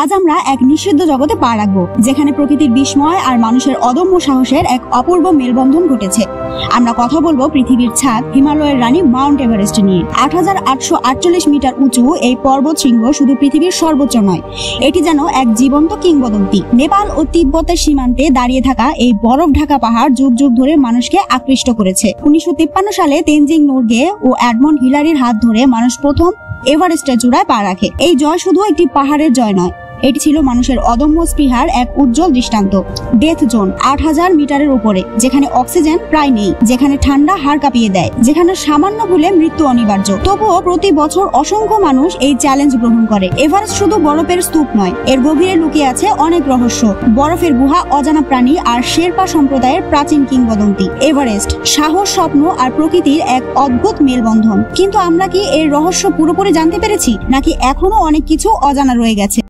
আজ আমরা এক নিষিদ্ধ জগতে পা রাখবো, যেখানে প্রকৃতির বিস্ময় আর মানুষের অদম্য সাহসের এক অপূর্ব মেলবন্ধন ঘটেছে। আমরা কথা বলবো পৃথিবীর ছাদ হিমালয়ের রানী মাউন্ট এভারেস্ট নিয়ে। ৮৮৪৮ মিটার উঁচু এই পর্বত শৃঙ্গ শুধু পৃথিবীর সর্বোচ্চ নয়, এটি যেন এক জীবন্ত কিংবদন্তি। নেপাল ও তিব্বতের সীমান্তে দাঁড়িয়ে থাকা এই বরফ ঢাকা পাহাড় যুগ যুগ ধরে মানুষকে আকৃষ্ট করেছে। ১৯৫৩ সালে তেনজিং নোরগে ও এডমন্ড হিলারির হাত ধরে মানুষ প্রথম এভারেস্টের চূড়ায় পা রাখে। এই জয় শুধু একটি পাহাড়ের জয় নয়, এটি ছিল মানুষের অদম্য স্পৃহার এক উজ্জ্বল দৃষ্টান্ত। ডেথ জোন ৮০০০ মিটারের উপরে, যেখানে অক্সিজেন প্রায় নেই, যেখানে ঠান্ডা হাড় কাঁপিয়ে দেয়, যেখানে সামান্য ভুলে মৃত্যু অনিবার্য। তবুও প্রতি বছর অসংখ্য মানুষ এই চ্যালেঞ্জ গ্রহণ করে। এভারেস্ট শুধু বরফের স্তূপ নয়, এর গভীরে লুকিয়ে আছে অনেক রহস্য, বরফের গুহা, অজানা প্রাণী আর শেরপা সম্প্রদায়ের প্রাচীন কিংবদন্তি। এভারেস্ট সাহস, স্বপ্ন আর প্রকৃতির এক অদ্ভুত মেলবন্ধন। কিন্তু আমরা কি এর রহস্য পুরোপুরি জানতে পেরেছি, নাকি এখনো অনেক কিছু অজানা রয়ে গেছে?